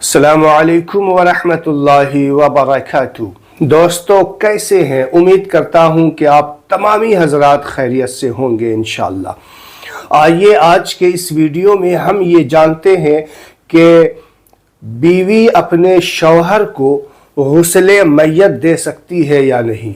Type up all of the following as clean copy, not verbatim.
अस्सलाम वालेकुम वरहमतुल्लाहि वबरकातुहू। दोस्तों कैसे हैं? उम्मीद करता हूं कि आप तमामी हजरात खैरियत से होंगे इंशाअल्लाह। आइए आज के इस वीडियो में हम ये जानते हैं कि बीवी अपने शौहर को गुस्ले मैयत दे सकती है या नहीं,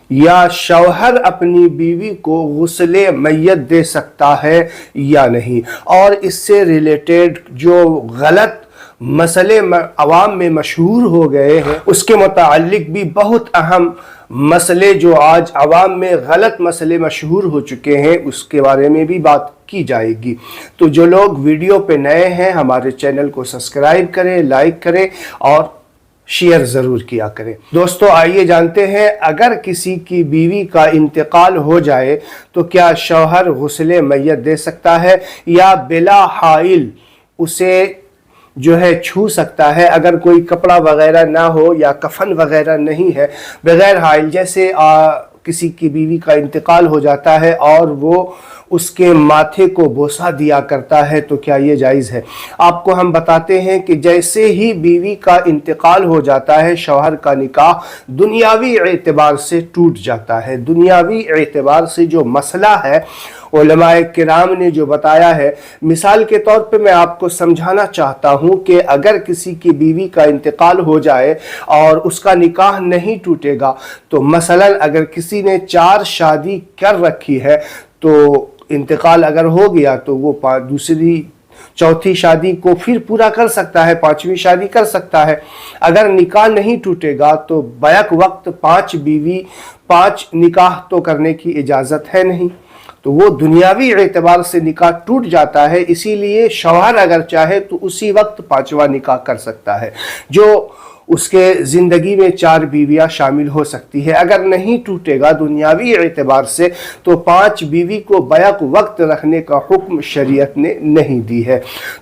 या शौहर अपनी बीवी को गुस्ले मैयत दे सकता है या नहीं। और इससे रिलेटेड जो गलत मसले अवाम में मशहूर हो गए हैं उसके मुतालिक भी बहुत अहम मसले जो आज अवाम में गलत मसले मशहूर हो चुके हैं उसके बारे में भी बात की जाएगी। तो जो लोग वीडियो पे नए हैं हमारे चैनल को सब्सक्राइब करें, लाइक करें और शेयर ज़रूर किया करें। दोस्तों आइए जानते हैं, अगर किसी की बीवी का इंतकाल हो जाए तो क्या शौहर गुस्ले मैयत दे सकता है या बिला हाइल उसे जो है छू सकता है? अगर कोई कपड़ा वगैरह ना हो या कफन वगैरह नहीं है, बगैर हाइल, जैसे किसी की बीवी का इंतकाल हो जाता है और वो उसके माथे को बोसा दिया करता है, तो क्या ये जायज़ है? आपको हम बताते हैं कि जैसे ही बीवी का इंतकाल हो जाता है शौहर का निकाह दुनियावी एतबार से टूट जाता है। दुनियावी एतबार से जो मसला है उलमाए किराम ने जो बताया है, मिसाल के तौर पे मैं आपको समझाना चाहता हूँ कि अगर किसी की बीवी का इंतकाल हो जाए और उसका निकाह नहीं टूटेगा, तो मसलन अगर किसी ने 4 शादी कर रखी है तो इंतकाल अगर हो गया तो वो दूसरी चौथी शादी को फिर पूरा कर सकता है, 5वीं शादी कर सकता है। अगर निकाह नहीं टूटेगा तो बैक वक्त 5 बीवी 5 निकाह तो करने की इजाज़त है नहीं, तो वो दुनियावी एतबार से निकाह टूट जाता है। इसीलिए शौहर अगर चाहे तो उसी वक्त 5वां निकाह कर सकता है, जो उसके ज़िंदगी में 4 बीवियां शामिल हो सकती है। अगर नहीं टूटेगा दुनियावी एतबार से तो 5 बीवी को बैक वक्त रखने का हुक्म शरीयत ने नहीं दी है।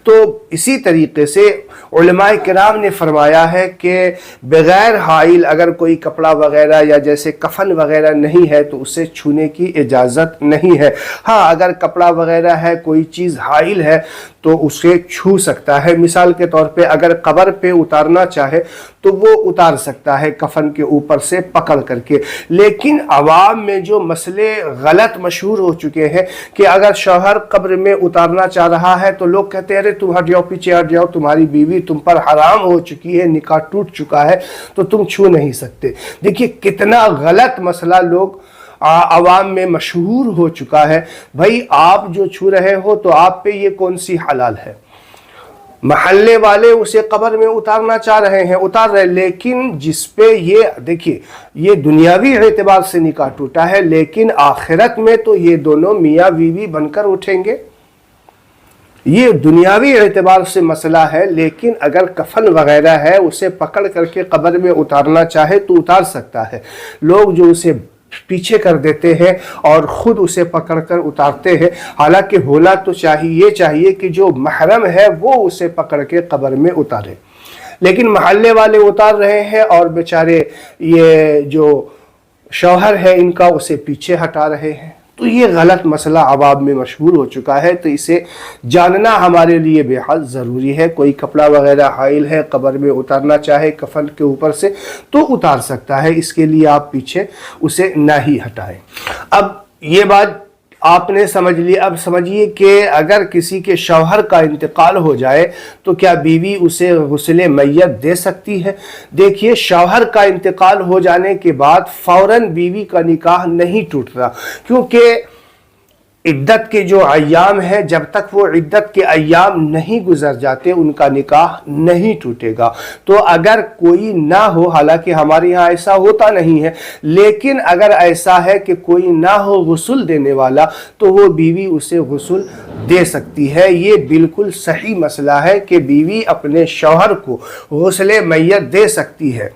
तो इसी तरीके से उलमाए किराम ने फरमाया है कि बग़ैर हाइल अगर कोई कपड़ा वगैरह या जैसे कफन वगैरह नहीं है तो उसे छूने की इजाज़त नहीं है। हाँ, अगर कपड़ा वगैरह है, कोई चीज़ हाइल है तो उसे छू सकता है। मिसाल के तौर पे अगर कब्र पे उतारना चाहे तो वो उतार सकता है कफन के ऊपर से पकड़ करके। लेकिन अवाम में जो मसले गलत मशहूर हो चुके हैं कि अगर शौहर कब्र में उतारना चाह रहा है तो लोग कहते हैं अरे तुम हट जाओ, पीछे हट जाओ, तुम्हारी बीवी तुम पर हराम हो चुकी है, निकाह टूट चुका है तो तुम छू नहीं सकते। देखिए कितना गलत मसला लोग अवाम में मशहूर हो चुका है। भाई आप जो छू रहे हो तो आप पे ये कौन सी हलाल है? महल्ले वाले उसे कब्र में उतारना चाह रहे हैं, उतार रहे, लेकिन जिस पे ये देखिए ये दुनियावी एतबार से निकाह टूटा है, लेकिन आखिरत में तो ये दोनों मियाँ बीवी बनकर उठेंगे। ये दुनियावी एतबार से मसला है, लेकिन अगर कफन वगैरह है उसे पकड़ करके कब्र में उतारना चाहे तो उतार सकता है। लोग जो उसे पीछे कर देते हैं और ख़ुद उसे पकड़कर उतारते हैं। हालांकि होना तो चाहिए कि जो महरम है वो उसे पकड़ के कब्र में उतारे, लेकिन महल्ले वाले उतार रहे हैं और बेचारे ये जो शौहर है इनका उसे पीछे हटा रहे हैं। तो ये गलत मसला अवाम में मशहूर हो चुका है, तो इसे जानना हमारे लिए बेहद ज़रूरी है। कोई कपड़ा वगैरह हाइल है, कब्र में उतारना चाहे कफन के ऊपर से तो उतार सकता है, इसके लिए आप पीछे उसे ना ही हटाएं। अब ये बात आपने समझ ली। अब समझिए कि अगर किसी के शौहर का इंतकाल हो जाए तो क्या बीवी उसे गुस्ले मैयत दे सकती है? देखिए शौहर का इंतकाल हो जाने के बाद फौरन बीवी का निकाह नहीं टूटता, क्योंकि इद्दत के जो अय्याम है जब तक वो इद्दत के अय्याम नहीं गुजर जाते उनका निकाह नहीं टूटेगा। तो अगर कोई ना हो, हालांकि हमारे यहाँ ऐसा होता नहीं है, लेकिन अगर ऐसा है कि कोई ना हो गुस्ल देने वाला तो वो बीवी उसे गुस्ल दे सकती है। ये बिल्कुल सही मसला है कि बीवी अपने शौहर को गुस्ले मैयत दे सकती है।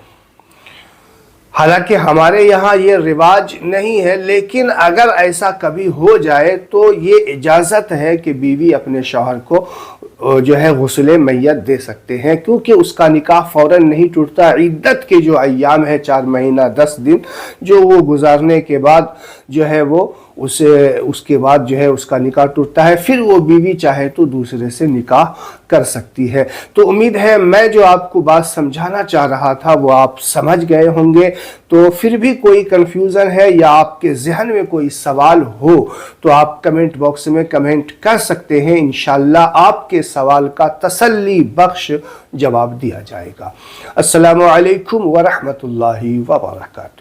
हालांकि हमारे यहाँ ये रिवाज नहीं है, लेकिन अगर ऐसा कभी हो जाए तो ये इजाज़त है कि बीवी अपने शौहर को जो है गुस्ले मैयत दे सकते हैं, क्योंकि उसका निकाह फ़ौरन नहीं टूटता। इद्दत के जो अय्याम है 4 महीना 10 दिन जो वो गुजारने के बाद जो है वो उसके बाद जो है उसका निकाह टूटता है, फिर वो बीवी चाहे तो दूसरे से निकाह कर सकती है। तो उम्मीद है मैं जो आपको बात समझाना चाह रहा था वो आप समझ गए होंगे। तो फिर भी कोई कंफ्यूजन है या आपके जहन में कोई सवाल हो तो आप कमेंट बॉक्स में कमेंट कर सकते हैं। इंशाल्लाह आपके सवाल का तसल्ली बख्श जवाब दिया जाएगा। अस्सलामु अलैकुम व रहमतुल्लाहि व बरकातहू।